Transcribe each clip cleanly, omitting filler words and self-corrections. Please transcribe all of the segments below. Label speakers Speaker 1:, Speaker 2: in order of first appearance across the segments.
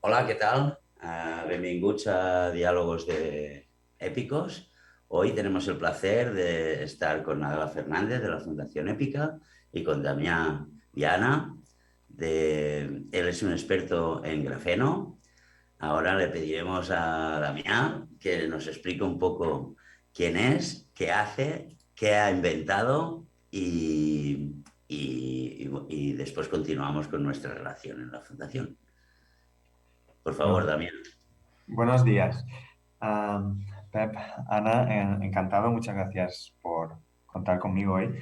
Speaker 1: Hola, ¿qué tal? Benvinguts a Diálogos de Épicos. Hoy tenemos el placer de estar con Adela Fernández de la Fundación Épica y con Damián Viana. Él es un experto en grafeno. Ahora le pediremos a Damián que nos explique un poco quién es, qué hace, qué ha inventado y después continuamos con nuestra relación en la Fundación. Por favor,
Speaker 2: Bueno,
Speaker 1: Damián.
Speaker 2: buenos días. Pep, Ana, encantado, muchas gracias por contar conmigo hoy.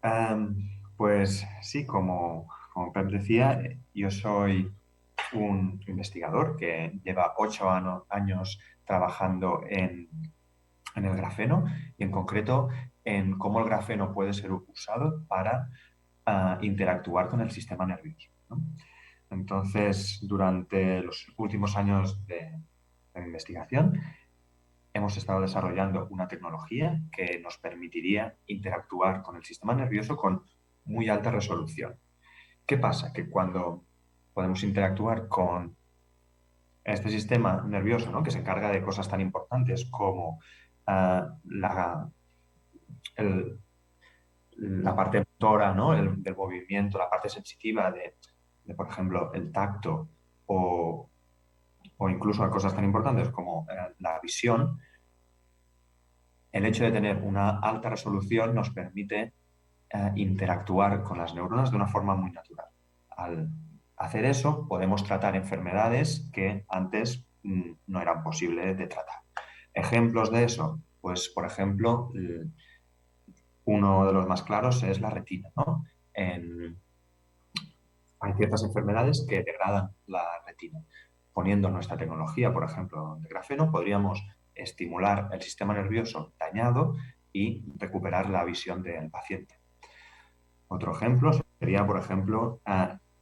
Speaker 2: Am, pues sí, como Pep decía, yo soy un investigador que lleva 8 años trabajando en el grafeno y en concreto en cómo el grafeno puede ser usado para interactuar con el sistema nervioso, ¿no? Entonces, durante los últimos años de investigación, hemos estado desarrollando una tecnología que nos permitiría interactuar con el sistema nervioso con muy alta resolución. ¿Qué pasa? Que cuando podemos interactuar con este sistema nervioso, ¿no? Que se encarga de cosas tan importantes como la, el- la parte motora, ¿no? Del movimiento, la parte sensitiva por ejemplo, el tacto o, o incluso a cosas tan importantes como la visión, el hecho de tener una alta resolución nos permite interactuar con las neuronas de una forma muy natural. Al hacer eso, podemos tratar enfermedades que antes no eran posibles de tratar. Ejemplos de eso, pues por ejemplo, uno de los más claros es la retina, ¿no? En, hay ciertas enfermedades que degradan la retina. Poniendo nuestra tecnología, por ejemplo, de grafeno, podríamos estimular el sistema nervioso dañado y recuperar la visión del paciente. Otro ejemplo sería, por ejemplo,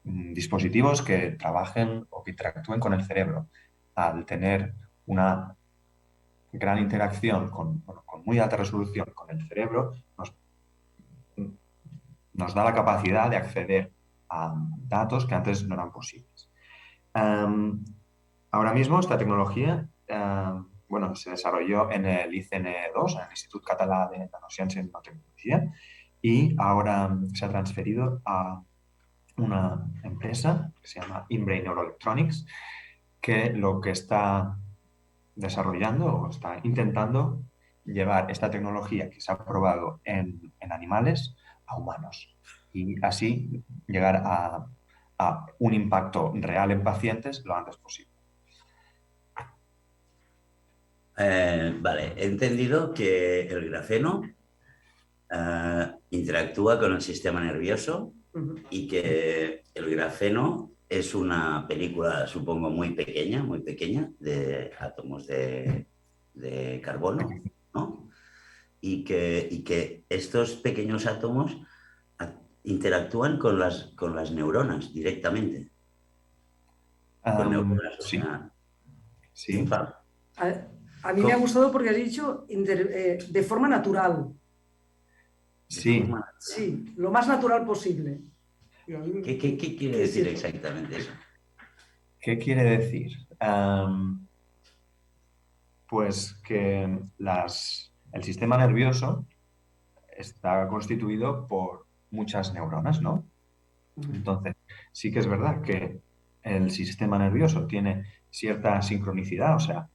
Speaker 2: dispositivos que trabajen o que interactúen con el cerebro. Al tener una gran interacción con muy alta resolución con el cerebro, nos da la capacidad de acceder a datos que antes no eran posibles. Um, Ahora mismo esta tecnología bueno, se desarrolló en el ICN2, en el Institut Català de Nanociencia y Nanotecnología, y ahora se ha transferido a una empresa que se llama InBrain Neuroelectronics, que lo que está desarrollando o está intentando llevar esta tecnología que se ha probado en animales a humanos y así llegar a un impacto real en pacientes lo antes posible.
Speaker 1: Vale, he entendido que el grafeno interactúa con el sistema nervioso y que el grafeno es una película, supongo, muy pequeña, de átomos de carbono, ¿no? Y que estos pequeños átomos interactúan con las neuronas directamente, con neuronas, o
Speaker 2: Sí,
Speaker 1: sea,
Speaker 2: sí,
Speaker 3: A, a mí me ha
Speaker 1: ¿cómo?
Speaker 3: gustado porque has dicho de forma natural.
Speaker 1: De
Speaker 2: sí.
Speaker 1: forma natural.
Speaker 3: Sí, lo más natural posible. Y
Speaker 1: ¿Qué quiere
Speaker 3: ¿qué es
Speaker 1: decir
Speaker 3: eso?
Speaker 1: exactamente eso?
Speaker 2: ¿Qué quiere decir? Pues que el sistema nervioso está constituido por muchas neuronas, ¿no? Entonces, sí que es verdad que el sistema nervioso tiene cierta sincronicidad, o sea,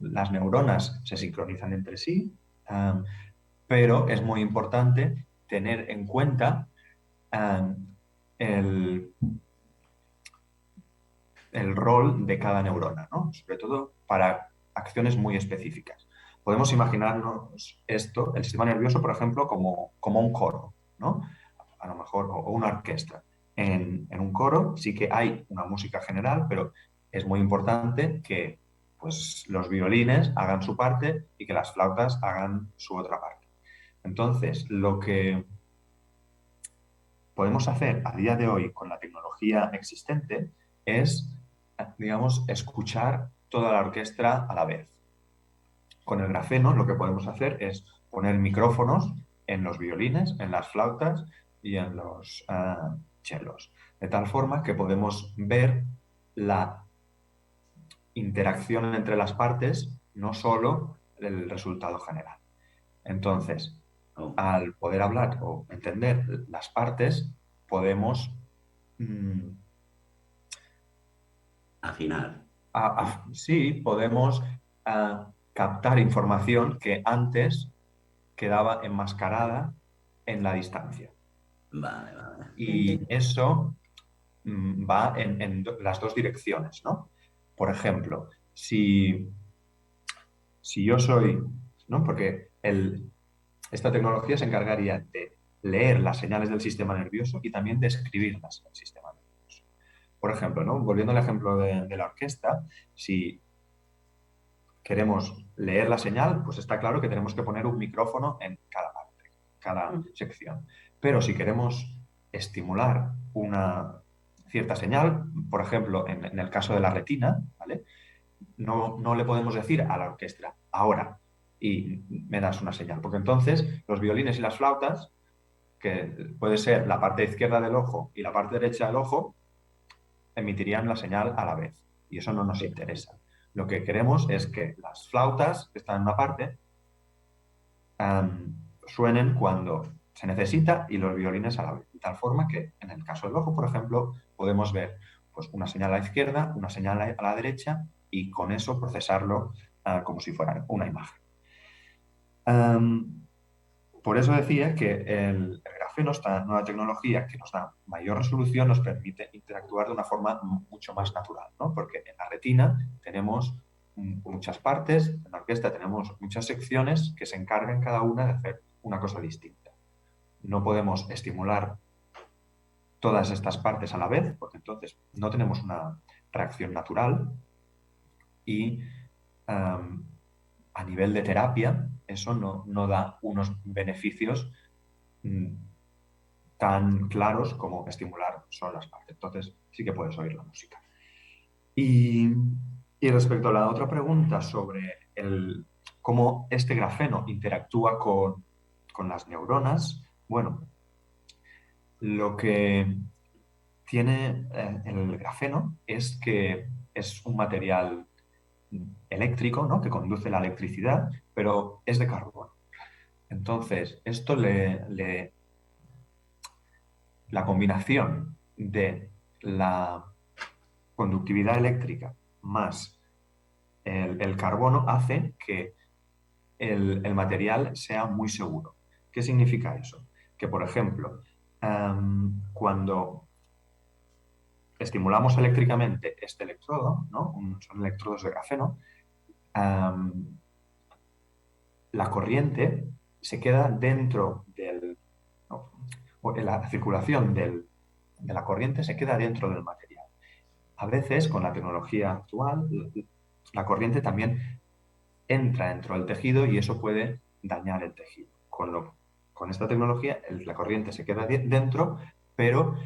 Speaker 2: las neuronas se sincronizan entre sí, pero es muy importante tener en cuenta um, el, el rol de cada neurona, ¿no? Sobre todo para acciones muy específicas. Podemos imaginarnos esto, el sistema nervioso, por ejemplo, como un coro, ¿no? A lo mejor, o una orquesta. En un coro sí que hay una música general, pero es muy importante que pues, los violines hagan su parte y que las flautas hagan su otra parte. Entonces, lo que podemos hacer a día de hoy con la tecnología existente es, digamos, escuchar toda la orquesta a la vez. Con el grafeno lo que podemos hacer es poner micrófonos en los violines, en las flautas y en los chelos, de tal forma que podemos ver la interacción entre las partes, no solo el resultado general. Entonces,
Speaker 1: Oh,
Speaker 2: al poder hablar o entender las partes, podemos mm,
Speaker 1: afinar.
Speaker 2: sí, podemos captar información que antes quedaba enmascarada en la distancia.
Speaker 1: Vale, vale.
Speaker 2: Y eso va en las dos direcciones, ¿no? Por ejemplo, si yo soy, ¿no? Porque esta tecnología se encargaría de leer las señales del sistema nervioso y también de escribirlas en el sistema nervioso. Por ejemplo, ¿no? Volviendo al ejemplo de la orquesta, si queremos leer la señal, pues está claro que tenemos que poner un micrófono en cada parte, cada sección. Pero si queremos estimular una cierta señal, por ejemplo, en el caso de la retina, ¿vale? No le podemos decir a la orquesta, ahora, y me das una señal, porque entonces los violines y las flautas, que puede ser la parte izquierda del ojo y la parte derecha del ojo, emitirían la señal a la vez. Y eso no nos interesa. Lo que queremos es que las flautas, que están en una parte, suenen cuando se necesita y los violines a la vez. De tal forma que en el caso del ojo, por ejemplo, podemos ver pues, una señal a la izquierda, una señal a la derecha y con eso procesarlo como si fuera una imagen. Por eso decía que el grafeno, esta nueva tecnología que nos da mayor resolución, nos permite interactuar de una forma mucho más natural, ¿no? Porque en la retina tenemos muchas partes, en la orquesta tenemos muchas secciones que se encargan cada una de hacer una cosa distinta. No podemos estimular todas estas partes a la vez, porque entonces no tenemos una reacción natural y a nivel de terapia eso no da unos beneficios tan claros como estimular solo las partes. Entonces sí que puedes oír la música. Y respecto a la otra pregunta sobre cómo este grafeno interactúa con las neuronas, bueno, lo que tiene el grafeno es que es un material eléctrico, ¿no? Que conduce la electricidad, pero es de carbono. Entonces, esto la combinación de la conductividad eléctrica más el carbono hace que el material sea muy seguro. ¿Qué significa eso? Que, por ejemplo, cuando estimulamos eléctricamente este electrodo, ¿no? Son electrodos de grafeno, la corriente se queda dentro ¿no? La circulación de la corriente se queda dentro del material. A veces, con la tecnología actual, la corriente también entra dentro del tejido y eso puede dañar el tejido. Con esta tecnología, la corriente se queda dentro, pero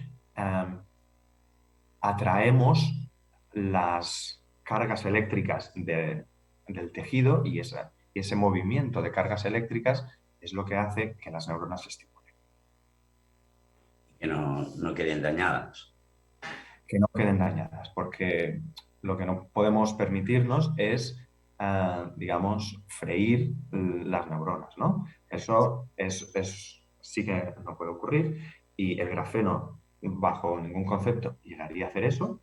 Speaker 2: atraemos las cargas eléctricas del tejido y ese movimiento de cargas eléctricas es lo que hace que las neuronas se estimulen.
Speaker 1: Que no queden dañadas.
Speaker 2: Que no queden dañadas, porque lo que no podemos permitirnos es, digamos, freír las neuronas, ¿no? Eso sí que no puede ocurrir y el grafeno, bajo ningún concepto, llegaría a hacer eso,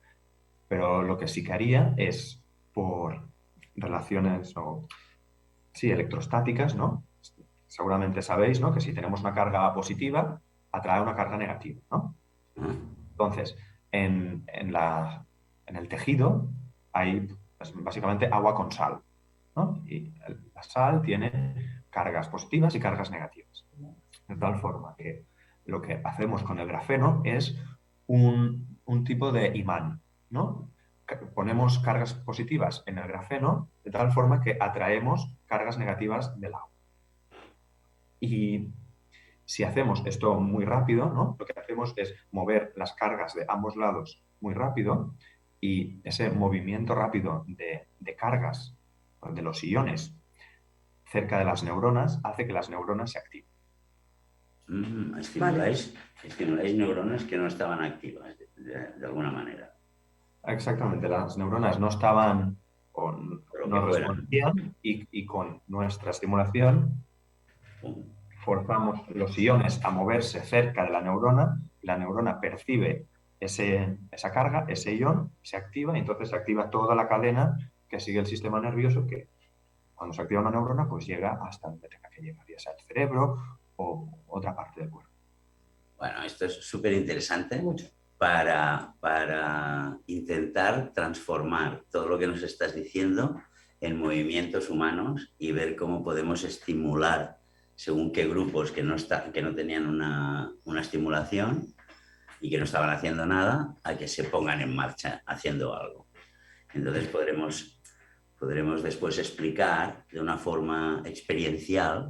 Speaker 2: pero lo que sí que haría es, por relaciones sí, electrostáticas, ¿no? Seguramente sabéis, ¿no? Que si tenemos una carga positiva, atrae una carga negativa, ¿no? Entonces, en el tejido hay pues, básicamente agua con sal, ¿no? Y la sal tiene cargas positivas y cargas negativas. De tal forma que lo que hacemos con el grafeno es un tipo de imán, ¿no? Ponemos cargas positivas en el grafeno de tal forma que atraemos cargas negativas del agua. Y si hacemos esto muy rápido, ¿no? Lo que hacemos es mover las cargas de ambos lados muy rápido y ese movimiento rápido de cargas de los iones cerca de las neuronas hace que las neuronas se activen.
Speaker 1: Estimuláis neuronas que no estaban activas de alguna manera.
Speaker 2: exactamente, las neuronas no estaban o
Speaker 1: Por lo que
Speaker 2: no
Speaker 1: fuera.
Speaker 2: respondían y con nuestra estimulación
Speaker 1: Pum.
Speaker 2: forzamos los iones a moverse cerca de la neurona percibe esa carga, ese ion, se activa y entonces se activa toda la cadena que sigue el sistema nervioso que cuando se activa una neurona pues llega hasta donde tenga que llegar, ya sea el cerebro o otra parte del cuerpo.
Speaker 1: Bueno, esto es súper interesante
Speaker 3: Mucho.
Speaker 1: para intentar transformar todo lo que nos estás diciendo en movimientos humanos y ver cómo podemos estimular según qué grupos que no tenían una estimulación y que no estaban haciendo nada, a que se pongan en marcha haciendo algo. Entonces podremos después explicar de una forma experiencial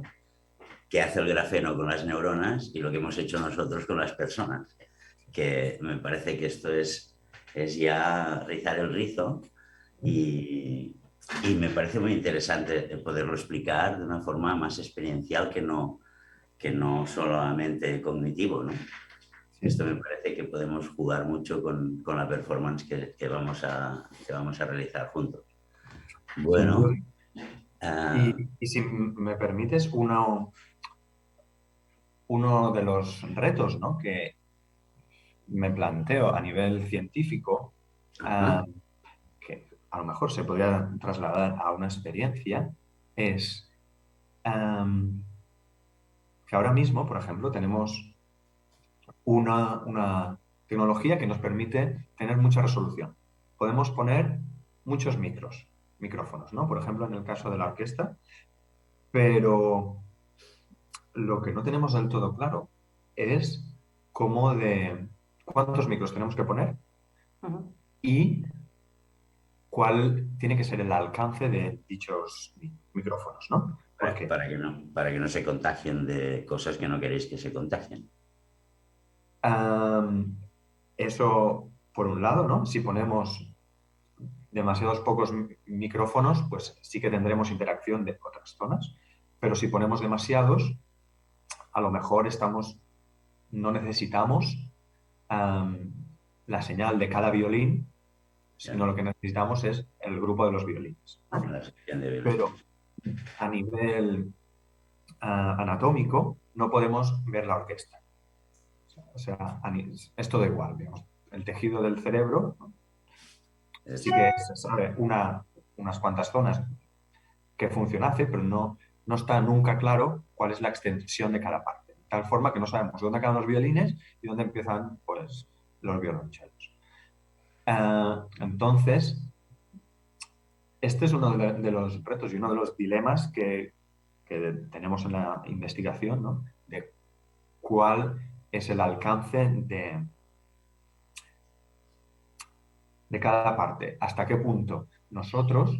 Speaker 1: qué hace el grafeno con las neuronas y lo que hemos hecho nosotros con las personas. Que me parece que esto es ya rizar el rizo y me parece muy interesante poderlo explicar de una forma más experiencial que no solamente cognitivo, ¿no? Esto me parece que podemos jugar mucho con la performance que vamos a realizar juntos.
Speaker 2: Sin duda.
Speaker 1: Bueno,
Speaker 2: Y si me permites, uno de los retos, ¿no?, que me planteo a nivel científico,
Speaker 1: ajá,
Speaker 2: que a lo mejor se podría trasladar a una experiencia, es que ahora mismo, por ejemplo, tenemos una tecnología que nos permite tener mucha resolución. Podemos poner muchos micrófonos, ¿no? Por ejemplo, en el caso de la orquesta, pero lo que no tenemos del todo claro es cuántos micros tenemos que poner
Speaker 3: Ujú.
Speaker 2: y cuál tiene que ser el alcance de dichos micrófonos, ¿no? Porque
Speaker 1: para que no se contagien de cosas que no queréis que se contagien.
Speaker 2: am, eso, por un lado, ¿no? Si ponemos demasiados pocos micrófonos, pues sí que tendremos interacción de otras zonas, pero si ponemos demasiados, a lo mejor no necesitamos am, la señal de cada violín,
Speaker 1: Ya,
Speaker 2: sino lo que necesitamos es el grupo de los violines, ¿no?
Speaker 1: la sección de violines.
Speaker 2: Pero a nivel anatómico no podemos ver la orquesta. O sea, es todo igual, digamos. El tejido del cerebro, ¿no?, sí
Speaker 1: Es-
Speaker 2: que se sabe unas cuantas zonas que funcionase, pero no está nunca claro cuál es la extensión de cada parte. De tal forma que no sabemos dónde acaban los violines y dónde empiezan, pues, los violonchelos. Entonces, este es uno de los retos y uno de los dilemas que tenemos en la investigación, ¿no? De cuál es el alcance de cada parte, hasta qué punto nosotros,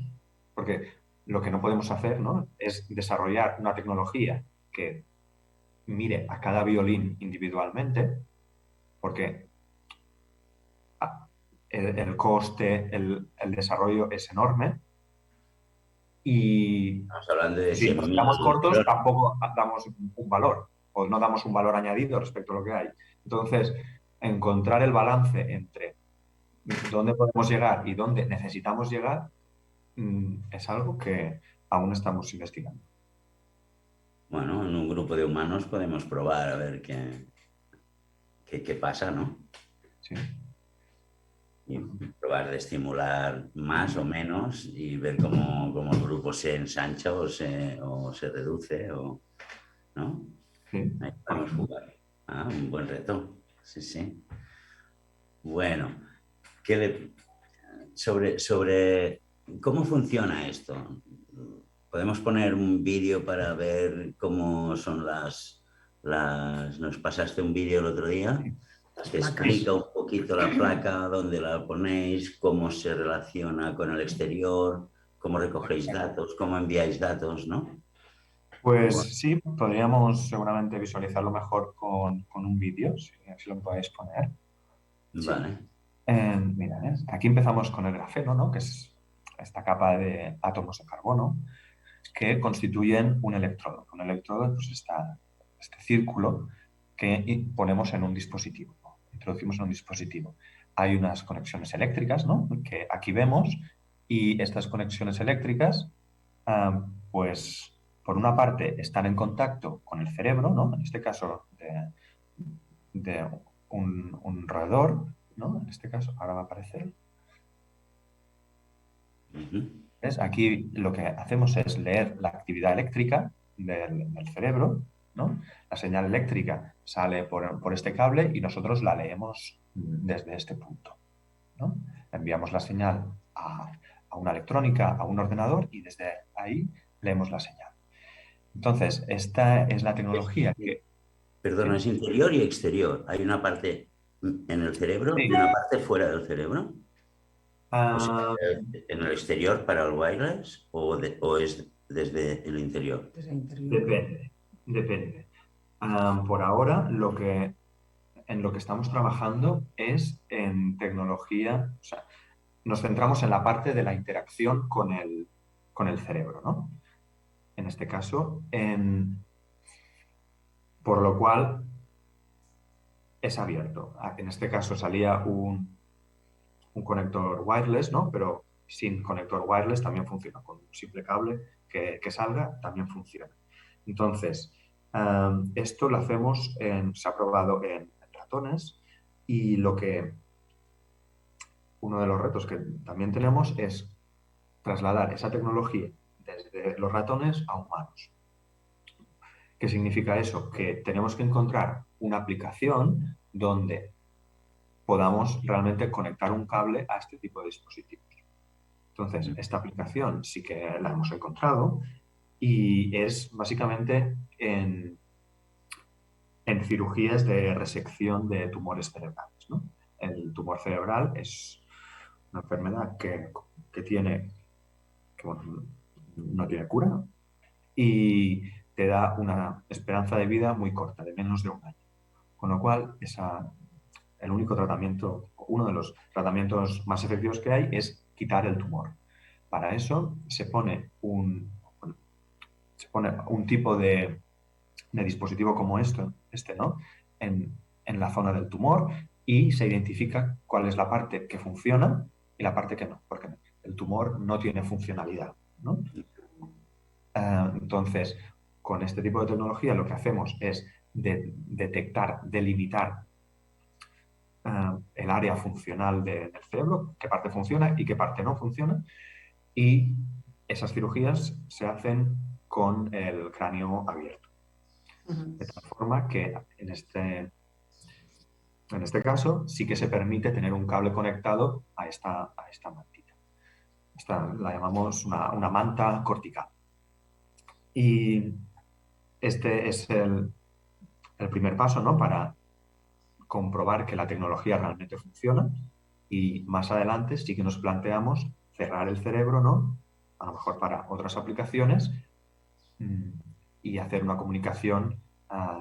Speaker 2: porque lo que no podemos hacer, ¿no?, es desarrollar una tecnología que mire a cada violín individualmente, porque el coste, el desarrollo es enorme y
Speaker 1: Estamos hablando de
Speaker 2: si nos
Speaker 1: 100.000
Speaker 2: quedamos cortos
Speaker 1: neuronas.
Speaker 2: tampoco damos un valor o no damos un valor añadido respecto a lo que hay. Entonces, encontrar el balance entre dónde podemos llegar y dónde necesitamos llegar es algo que aún estamos investigando.
Speaker 1: Bueno, en un grupo de humanos podemos probar a ver qué pasa, ¿no?
Speaker 2: Sí.
Speaker 1: Y probar de estimular más o menos y ver cómo el grupo se ensancha o se reduce, ¿no?
Speaker 2: Sí,
Speaker 1: Ahí
Speaker 2: por
Speaker 1: podemos
Speaker 2: ejemplo.
Speaker 1: jugar. Ah, un buen reto. Sí, sí. Bueno, ¿qué le- sobre cómo funciona esto. Podemos poner un vídeo para ver cómo son Nos pasaste un vídeo el otro día
Speaker 3: Las
Speaker 1: que
Speaker 3: placas.
Speaker 1: explica un poquito la placa, dónde la ponéis, cómo se relaciona con el exterior, cómo recogéis datos, cómo enviáis datos, ¿no? Bueno,
Speaker 2: Pues sí, podríamos seguramente visualizarlo mejor con un vídeo, si lo podéis poner.
Speaker 3: Sí.
Speaker 1: vale,
Speaker 2: Mira, ¿ves? Aquí empezamos con el grafeno, ¿no?, que es esta capa de átomos de carbono que constituyen un electrodo. Un electrodo, pues, está este círculo que ponemos en un dispositivo, ¿no? introducimos en un dispositivo. Hay unas conexiones eléctricas, ¿no?, que aquí vemos, y estas conexiones eléctricas, pues, por una parte, están en contacto con el cerebro, ¿no?, en este caso de un roedor, ¿no?, en este caso, ahora va a aparecer. ¿Ves? Aquí lo que hacemos es leer la actividad eléctrica del cerebro, ¿no? La señal eléctrica sale por este cable y nosotros la leemos desde este punto, ¿no? Enviamos la señal a una electrónica, a un ordenador, y desde ahí leemos la señal. Entonces, esta es la tecnología que...
Speaker 1: Perdona, es interior y exterior. Hay una parte en el cerebro y
Speaker 2: Sí.
Speaker 1: una parte fuera del cerebro. O sea,
Speaker 2: Ah,
Speaker 1: en el exterior para el wireless o es desde el interior.
Speaker 3: Desde el interior.
Speaker 2: depende. Por ahora, en lo que estamos trabajando es en tecnología, o sea, nos centramos en la parte de la interacción con el cerebro, ¿no? En este caso, por lo cual es abierto. En este caso salía un conector wireless, ¿no? Pero sin conector wireless también funciona. Con un simple cable que salga también funciona. Entonces, esto lo hacemos, se ha probado en ratones, y uno de los retos que también tenemos es trasladar esa tecnología desde los ratones a humanos. ¿Qué significa eso? Que tenemos que encontrar una aplicación donde podamos realmente conectar un cable a este tipo de dispositivos. Entonces, esta aplicación sí que la hemos encontrado, y es básicamente en cirugías de resección de tumores cerebrales, ¿no? El tumor cerebral es una enfermedad que bueno, no tiene cura, y te da una esperanza de vida muy corta, de menos de un año. Con lo cual, el único tratamiento, uno de los tratamientos más efectivos que hay, es quitar el tumor. Para eso se pone un tipo de dispositivo como este, ¿no?, en la zona del tumor, y se identifica cuál es la parte que funciona y la parte que no, porque el tumor no tiene funcionalidad, ¿no? Entonces, con este tipo de tecnología lo que hacemos es detectar, delimitar el área funcional del cerebro, qué parte funciona y qué parte no funciona, y esas cirugías se hacen con el cráneo abierto. De tal forma que en este caso sí que se permite tener un cable conectado a esta mantita. Esta la llamamos una manta cortical. Y este es el primer paso, ¿no?, para comprobar que la tecnología realmente funciona, y más adelante sí que nos planteamos cerrar el cerebro, ¿no?, a lo mejor para otras aplicaciones, y hacer una comunicación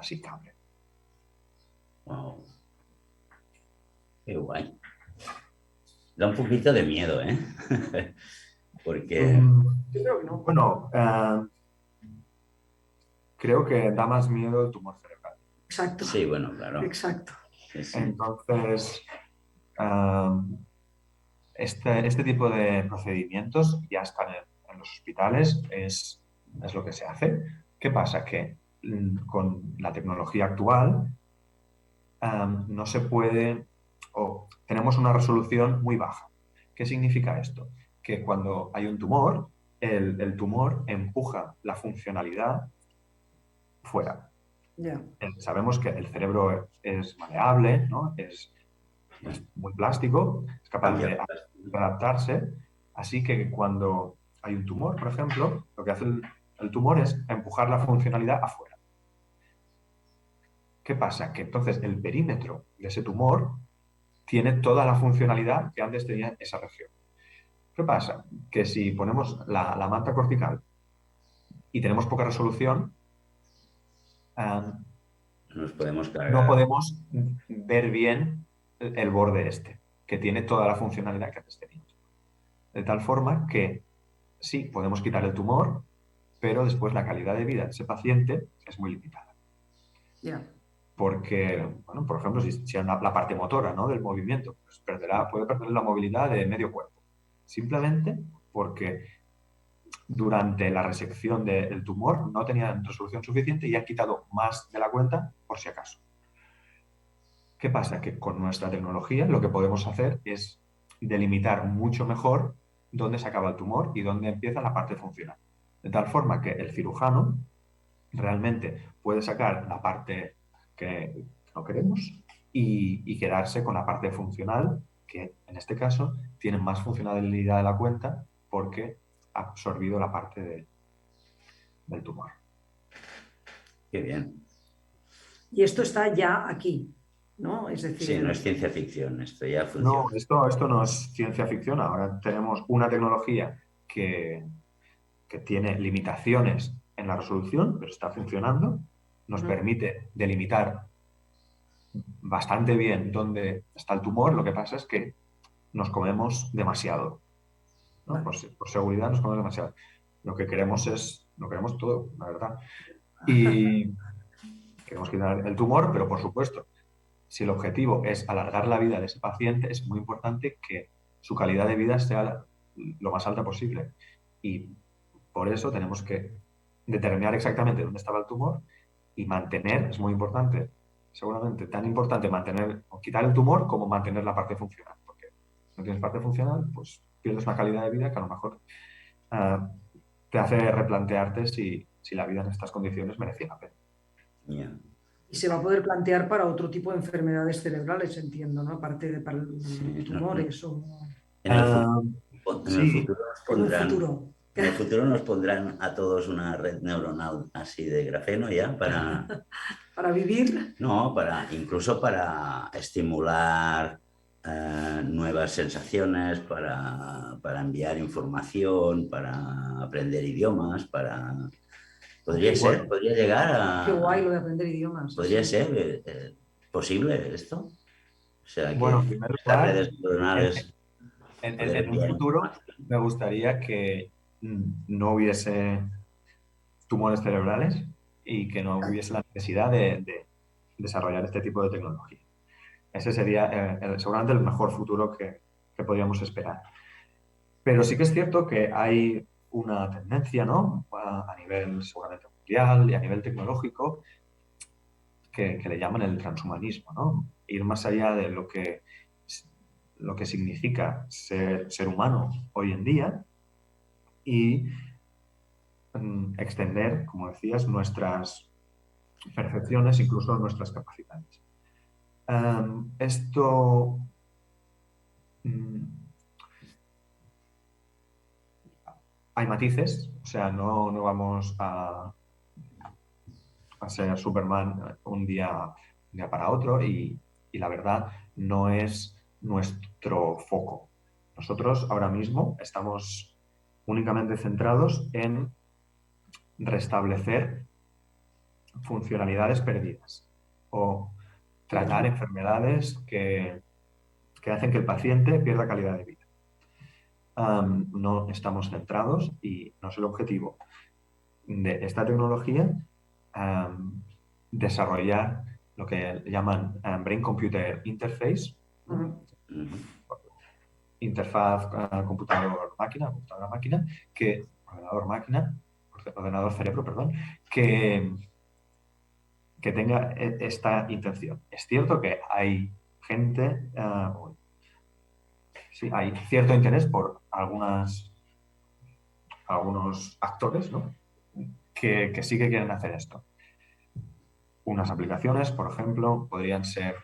Speaker 2: sin cable.
Speaker 1: Wow, qué guay. Da un poquito de miedo, ¿eh? Porque,
Speaker 3: Yo creo que no.
Speaker 2: Bueno, creo que da más miedo el tumor cerebral.
Speaker 3: Exacto.
Speaker 1: sí, bueno, claro.
Speaker 3: Exacto.
Speaker 1: Sí, sí.
Speaker 2: Entonces, este tipo de procedimientos ya están en los hospitales, es lo que se hace. ¿Qué pasa? Que con la tecnología actual no se puede, o tenemos una resolución muy baja. ¿Qué significa esto? Que cuando hay un tumor, el tumor empuja la funcionalidad fuera.
Speaker 3: Ya.
Speaker 2: Sabemos que el cerebro es maleable, ¿no? Es muy plástico, es capaz
Speaker 1: Cambia.
Speaker 2: de adaptarse, así que cuando hay un tumor, por ejemplo, lo que hace el tumor es empujar la funcionalidad afuera. ¿Qué pasa? Que entonces el perímetro de ese tumor tiene toda la funcionalidad que antes tenía esa región. ¿Qué pasa? Que si ponemos la manta cortical y tenemos poca resolución,
Speaker 1: Nos podemos
Speaker 2: no
Speaker 1: cargar.
Speaker 2: podemos ver bien el borde este, que tiene toda la funcionalidad que antes teníamos. De tal forma que sí, podemos quitar el tumor, pero después la calidad de vida de ese paciente es muy limitada.
Speaker 3: Ya.
Speaker 2: porque, bueno, por ejemplo, si la parte motora, ¿no?, del movimiento, pues puede perder la movilidad de medio cuerpo, simplemente porque durante la resección del tumor no tenían resolución suficiente y han quitado más de la cuenta por si acaso. ¿Qué pasa? Que con nuestra tecnología lo que podemos hacer es delimitar mucho mejor dónde se acaba el tumor y dónde empieza la parte funcional. De tal forma que el cirujano realmente puede sacar la parte que no queremos y quedarse con la parte funcional, que en este caso tiene más funcionalidad de la cuenta porque ha absorbido la parte del tumor.
Speaker 1: Qué bien.
Speaker 3: Y esto está ya aquí, ¿no? Es decir,
Speaker 1: Sí, no es ciencia ficción, esto ya
Speaker 2: No,
Speaker 1: funciona.
Speaker 2: esto no es ciencia ficción. Ahora tenemos una tecnología que tiene limitaciones en la resolución, pero está funcionando. Nos permite delimitar bastante bien dónde está el tumor. Lo que pasa es que nos comemos demasiado, ¿no?
Speaker 3: Vale.
Speaker 2: Por seguridad nos comemos demasiado. Lo que queremos lo queremos todo, la verdad. Y queremos quitar el tumor, pero por supuesto, si el objetivo es alargar la vida de ese paciente, es muy importante que su calidad de vida sea lo más alta posible. Y por eso tenemos que determinar exactamente dónde estaba el tumor y mantener, es muy importante, seguramente tan importante mantener o quitar el tumor como mantener la parte funcional. Porque si no tienes parte funcional, pues pierdes una calidad de vida que a lo mejor ah, te hace replantearte si la vida en estas condiciones merecía la pena.
Speaker 1: Ya.
Speaker 3: Y se va a poder plantear para otro tipo de enfermedades cerebrales, entiendo, ¿no? Aparte de para
Speaker 1: Sí,
Speaker 3: tumores o
Speaker 2: Ah,
Speaker 1: en el
Speaker 2: sí,
Speaker 1: futuro nos
Speaker 3: en un
Speaker 1: pondrán,
Speaker 3: futuro.
Speaker 1: en el futuro nos pondrán a todos una red neuronal así de grafeno ya
Speaker 3: Para vivir.
Speaker 1: no, incluso para estimular nuevas sensaciones, para enviar información, para aprender idiomas,
Speaker 3: Qué,
Speaker 1: podría llegar
Speaker 3: qué guay
Speaker 1: a,
Speaker 3: lo de aprender idiomas, sí,
Speaker 1: podría
Speaker 3: sí.
Speaker 1: ser posible esto. O sea,
Speaker 2: bueno,
Speaker 1: que
Speaker 2: en primer
Speaker 1: las
Speaker 2: lugar,
Speaker 1: redes neuronales poder
Speaker 2: en un
Speaker 1: enviar
Speaker 2: futuro
Speaker 1: información.
Speaker 2: me gustaría que no hubiese tumores cerebrales y que no hubiese la necesidad de desarrollar este tipo de tecnología. Ese sería seguramente el mejor futuro que podríamos esperar. Pero sí que es cierto que hay una tendencia, ¿no?, a nivel seguramente mundial y a nivel tecnológico que le llaman el transhumanismo, ¿no? Ir más allá de lo que significa ser humano hoy en día y extender, como decías, nuestras percepciones, incluso nuestras capacidades. Esto mm, hay matices, o sea, no vamos a ser Superman un día para otro y la verdad no es nuestro foco. Nosotros ahora mismo estamos únicamente centrados en restablecer funcionalidades perdidas o tratar enfermedades que hacen que el paciente pierda calidad de vida. No estamos centrados y no es el objetivo de esta tecnología desarrollar lo que llaman Brain-Computer Interface, ¿no?
Speaker 1: Ujú.
Speaker 2: Interfaz computador-máquina, computadora-máquina, ordenador-máquina, ordenador-cerebro, perdón, que tenga esta intención. Es cierto que hay gente, sí, hay cierto interés por algunos actores, ¿no?, que sí que quieren hacer esto. Unas aplicaciones, por ejemplo, podrían ser,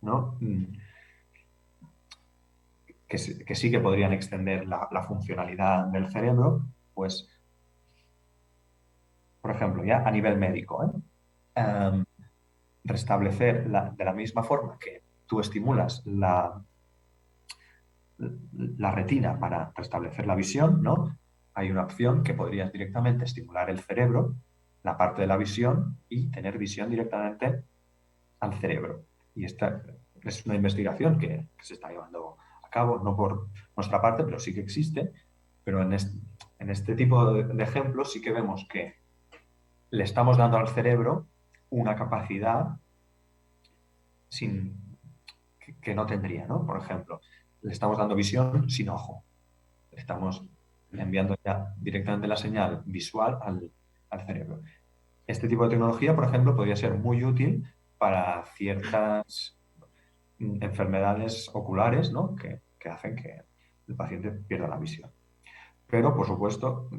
Speaker 2: ¿no?, que sí que podrían extender la funcionalidad del cerebro, pues, por ejemplo, ya a nivel médico, restablecer de la misma forma que tú estimulas la retina para restablecer la visión, ¿no? Hay una opción que podrías directamente estimular el cerebro, la parte de la visión, y tener visión directamente al cerebro. Y esta es una investigación que se está llevando a cabo, no por nuestra parte, pero sí que existe. Pero en este tipo de ejemplos sí que vemos que le estamos dando al cerebro una capacidad que no tendría, ¿no? Por ejemplo, le estamos dando visión sin ojo. Le estamos enviando ya directamente la señal visual al cerebro. Este tipo de tecnología, por ejemplo, podría ser muy útil para ciertas enfermedades oculares, ¿no? que hacen que el paciente pierda la visión. Pero, por supuesto,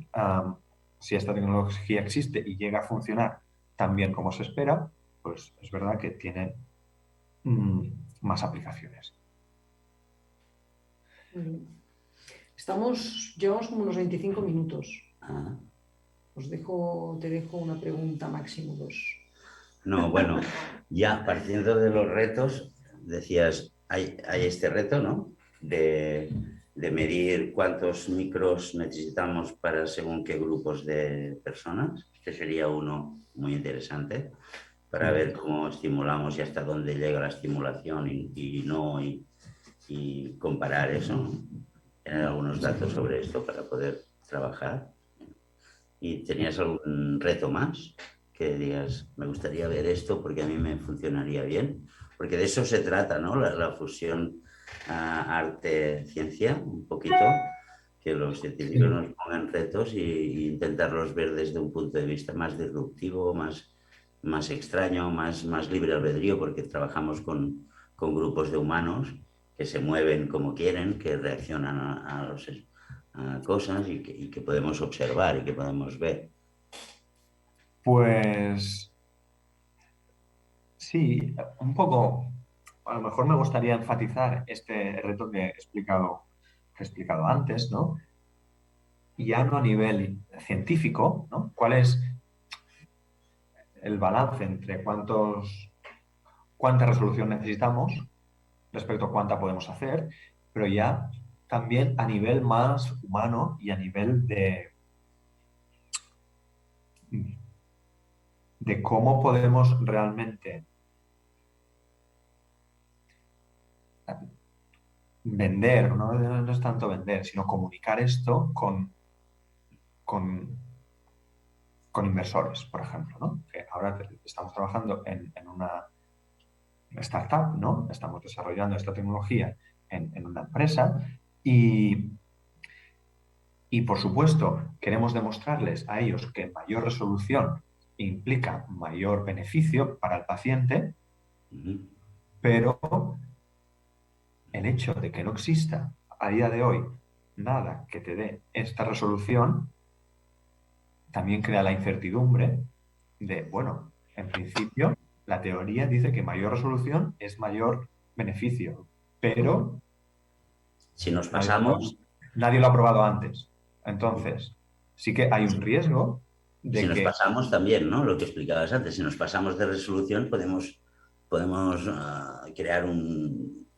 Speaker 2: si esta tecnología existe y llega a funcionar tan bien como se espera, pues es verdad que tiene más aplicaciones.
Speaker 3: Muy bien. Llevamos como unos 25 minutos.
Speaker 1: Ah.
Speaker 3: Te dejo una pregunta, máximo dos.
Speaker 1: No, bueno, ya partiendo de los retos, decías, hay este reto, ¿no? De medir cuántos micros necesitamos para según qué grupos de personas. Este sería uno muy interesante para ver cómo estimulamos y hasta dónde llega la estimulación y comparar eso, ¿no? Tener algunos datos sobre esto para poder trabajar. ¿Y tenías algún reto más que digas, me gustaría ver esto porque a mí me funcionaría bien? Porque de eso se trata, ¿no? La fusión arte-ciencia, un poquito, que los científicos
Speaker 2: Sí.
Speaker 1: nos pongan retos y intentarlos ver desde un punto de vista más disruptivo, más extraño, más libre albedrío, porque trabajamos con grupos de humanos que se mueven como quieren, que reaccionan a cosas y que podemos observar y que podemos ver.
Speaker 2: Pues sí, un poco, a lo mejor me gustaría enfatizar este reto que he explicado antes, ¿no? Ya no a nivel científico, ¿no? ¿Cuál es el balance entre cuánta resolución necesitamos respecto a cuánta podemos hacer, pero ya también a nivel más humano y a nivel de cómo podemos realmente vender, no es tanto vender, sino comunicar esto con, con inversores, por ejemplo, ¿no? Que ahora estamos trabajando en una startup, ¿no? Estamos desarrollando esta tecnología en una empresa y, por supuesto, queremos demostrarles a ellos que mayor resolución implica mayor beneficio para el paciente, pero el hecho de que no exista a día de hoy nada que te dé esta resolución también crea la incertidumbre de, bueno, en principio la teoría dice que mayor resolución es mayor beneficio, pero
Speaker 1: Si nos
Speaker 2: nadie,
Speaker 1: pasamos,
Speaker 2: nadie lo ha probado antes. Entonces, sí que hay un
Speaker 1: si,
Speaker 2: riesgo
Speaker 1: si
Speaker 2: de
Speaker 1: nos
Speaker 2: que,
Speaker 1: pasamos también, ¿no? Lo que explicabas antes, si nos pasamos de resolución podemos crear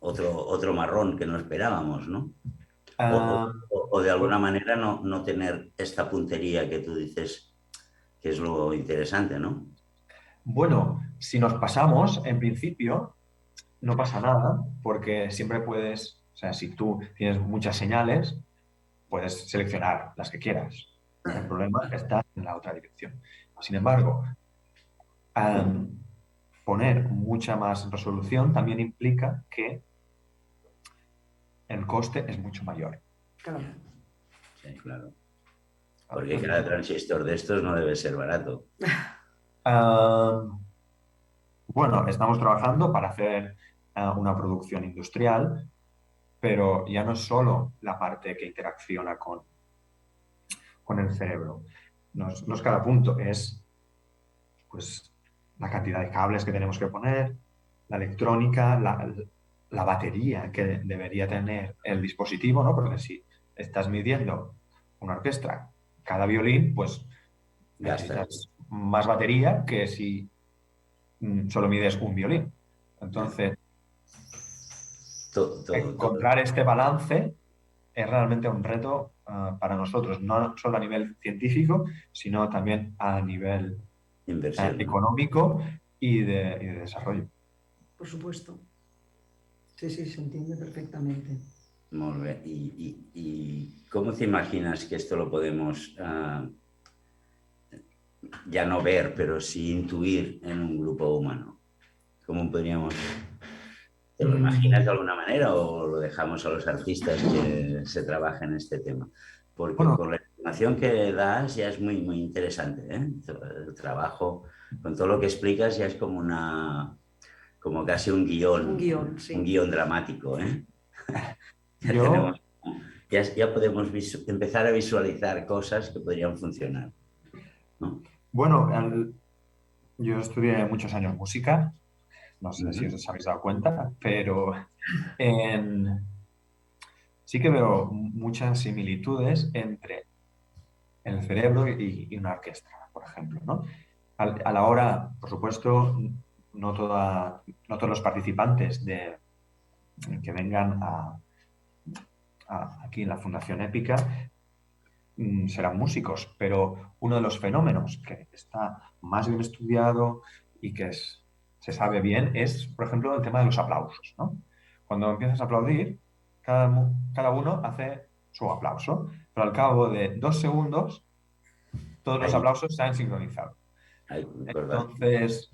Speaker 1: otro marrón que no esperábamos, ¿no? O,
Speaker 2: ah,
Speaker 1: o de
Speaker 2: pues,
Speaker 1: alguna manera no tener esta puntería que tú dices que es lo interesante, ¿no?
Speaker 2: bueno, si nos pasamos, en principio, no pasa nada, porque siempre puedes, o sea, si tú tienes muchas señales, puedes seleccionar las que quieras. El
Speaker 1: Ya,
Speaker 2: problema está en la otra dirección. Sin embargo, poner mucha más resolución también implica que el coste es mucho mayor.
Speaker 3: Claro.
Speaker 1: ya, sí, claro. Porque
Speaker 2: Entonces,
Speaker 1: cada transistor de estos no debe ser barato.
Speaker 2: ah, bueno, estamos trabajando para hacer una producción industrial, pero ya no es solo la parte que interacciona con el cerebro. No es cada punto, es pues, la cantidad de cables que tenemos que poner, la electrónica, la batería que debería tener el dispositivo, ¿no? Porque si estás midiendo una orquesta, cada violín, pues
Speaker 1: Gastas.
Speaker 2: necesitas más batería que si solo mides un violín.
Speaker 1: Ya.
Speaker 2: Entonces,
Speaker 1: Todo.
Speaker 2: encontrar este balance es realmente un reto para nosotros, no solo a nivel científico, sino también a nivel
Speaker 1: Inversión, ¿no?
Speaker 2: económico y de desarrollo.
Speaker 3: Por supuesto. Sí, sí, se entiende perfectamente.
Speaker 1: Molt bé. ¿Y cómo te imaginas que esto lo podemos ya no ver, pero sí intuir en un grupo humano? ¿Cómo podríamos...? ¿Te lo imaginas de alguna manera o lo dejamos a los artistas que se trabajen este tema? Porque
Speaker 2: Bueno,
Speaker 1: con la información que das ya es muy, muy interesante, ¿eh? El trabajo, con todo lo que explicas ya es como como casi
Speaker 3: Un guión, sí.
Speaker 1: un guión dramático, ¿eh? Ya
Speaker 2: yo,
Speaker 1: tenemos, ya podemos empezar a visualizar cosas que podrían funcionar, ¿no?
Speaker 2: bueno, yo estudié muchos años música, no sé si
Speaker 1: Ujú.
Speaker 2: os habéis dado cuenta, pero en, sí que veo muchas similitudes entre el cerebro y una orquesta, por ejemplo, ¿no? A la hora, por supuesto, no todos los participantes que vengan aquí en la Fundación Épica serán músicos, pero uno de los fenómenos que está más bien estudiado y que se sabe bien es, por ejemplo, el tema de los aplausos, ¿no? Cuando empiezas a aplaudir, cada uno hace su aplauso, pero al cabo de 2 segundos todos los
Speaker 1: Ahí,
Speaker 2: aplausos se han sincronizado.
Speaker 1: ahí, ¿verdad?
Speaker 2: Entonces,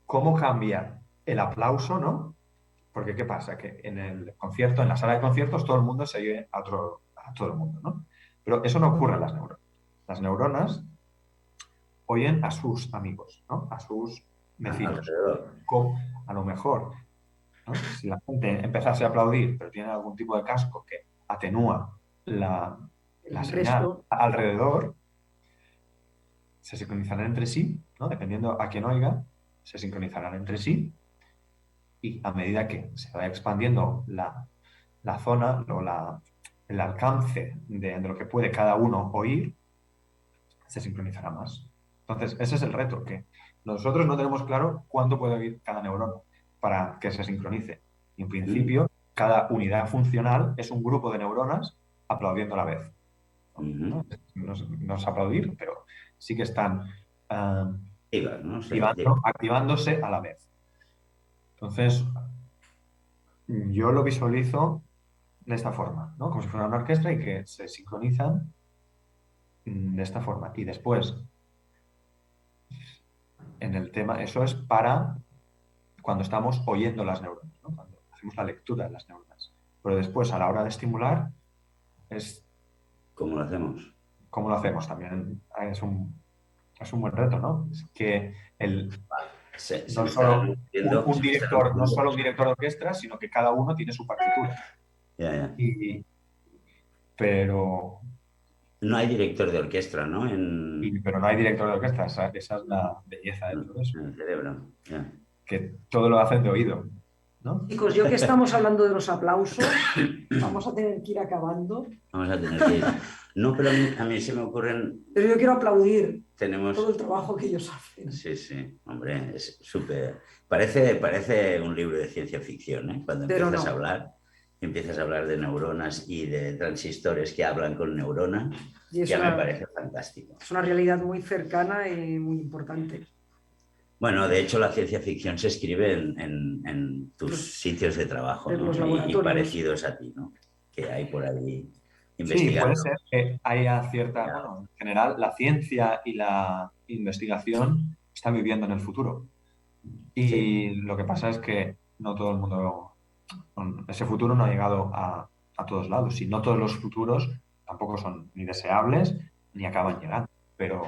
Speaker 2: ¿cómo cambia el aplauso, no? Porque ¿qué pasa? Que en el concierto, en la sala de conciertos, todo el mundo se oye a todo el mundo, ¿no? Pero eso no ocurre en las neuronas. Las neuronas oyen a sus amigos, ¿no? A sus vecinos.
Speaker 1: Alrededor.
Speaker 2: Como, a lo mejor, ¿no? Si la gente empezase a aplaudir, pero tiene algún tipo de casco que atenúa la
Speaker 3: El
Speaker 2: señal
Speaker 3: resto,
Speaker 2: alrededor, se sincronizarán entre sí, ¿no? Dependiendo a quién oiga, se sincronizarán entre sí y a medida que se vaya expandiendo la zona o el alcance de lo que puede cada uno oír, se sincronizará más. Entonces, ese es el reto, que nosotros no tenemos claro cuánto puede oír cada neurona para que se sincronice. Y en
Speaker 1: Mm,
Speaker 2: principio, cada unidad funcional es un grupo de neuronas aplaudiendo a la vez. ¿No?
Speaker 1: ujú.
Speaker 2: No es aplaudir, pero sí que están
Speaker 1: Diga, ¿no? Sí, diga.
Speaker 2: activándose a la vez. Entonces, yo lo visualizo de esta forma, ¿no? Como si fuera una orquesta y que se sincronizan de esta forma. Y después, en el tema, eso es para cuando estamos oyendo las neuronas, ¿no? Cuando hacemos la lectura de las neuronas. Pero después, a la hora de estimular, es
Speaker 1: ¿Cómo lo hacemos?
Speaker 2: cómo lo hacemos también. Es un buen reto, ¿no? Es que
Speaker 1: Se
Speaker 2: no
Speaker 1: me están
Speaker 2: solo
Speaker 1: ocurriendo, se me están
Speaker 2: no
Speaker 1: ocurriendo
Speaker 2: solo un
Speaker 1: cosas.
Speaker 2: director de orquesta, sino que cada uno tiene su partitura.
Speaker 1: Ya, ya.
Speaker 2: Y, pero,
Speaker 1: No hay director de orquesta, ¿no?
Speaker 2: pero no hay director de orquesta, esa es la belleza de todo eso,
Speaker 1: En el cerebro. Ya.
Speaker 2: que todo lo hacen de oído, ¿no?
Speaker 3: chicos, yo que estamos hablando de los aplausos, vamos a tener que ir acabando,
Speaker 1: Vamos a tener que ir. No, pero a mí se me ocurren.
Speaker 3: pero yo quiero aplaudir todo
Speaker 1: Tenemos.
Speaker 3: el trabajo que ellos hacen.
Speaker 1: Sí, sí, hombre, es súper. Parece un libro de ciencia ficción, ¿eh? Cuando
Speaker 3: Pero no,
Speaker 1: empiezas a hablar de neuronas y de transistores que hablan con neuronas,
Speaker 3: y
Speaker 1: ya me parece fantástico.
Speaker 3: es una realidad muy cercana y muy importante.
Speaker 1: Bueno, de hecho, la ciencia ficción se escribe en tus
Speaker 3: Los,
Speaker 1: sitios de trabajo,
Speaker 3: de los
Speaker 1: ¿no? Y
Speaker 3: laboratorios.
Speaker 1: parecidos a ti, ¿no? Que hay por ahí
Speaker 2: Sí, puede
Speaker 1: investigando.
Speaker 2: ser que haya cierta, bueno, en general, la ciencia y la investigación están viviendo en el futuro.
Speaker 1: Sí.
Speaker 2: Y lo que pasa es que no todo el mundo, ese futuro no ha llegado a todos lados. Y no todos los futuros tampoco son ni deseables ni acaban llegando. Pero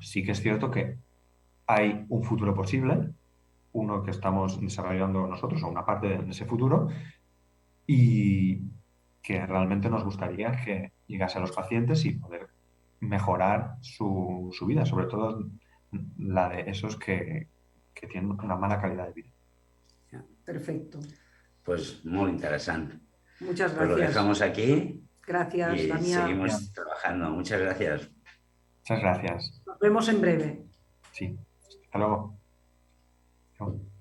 Speaker 2: sí que es cierto que hay un futuro posible, uno que estamos desarrollando nosotros, o una parte de ese futuro, y que realmente nos gustaría que llegase a los pacientes y poder mejorar su vida, sobre todo la de esos que tienen una mala calidad de vida.
Speaker 3: Perfecto.
Speaker 1: Pues muy interesante.
Speaker 3: Muchas
Speaker 1: Pues lo
Speaker 3: gracias.
Speaker 1: dejamos aquí
Speaker 3: Gracias,
Speaker 1: y
Speaker 3: Damián.
Speaker 2: Bien,
Speaker 1: seguimos trabajando. Muchas gracias.
Speaker 2: muchas gracias.
Speaker 3: Nos vemos en breve.
Speaker 2: Sí, hasta luego. Chao.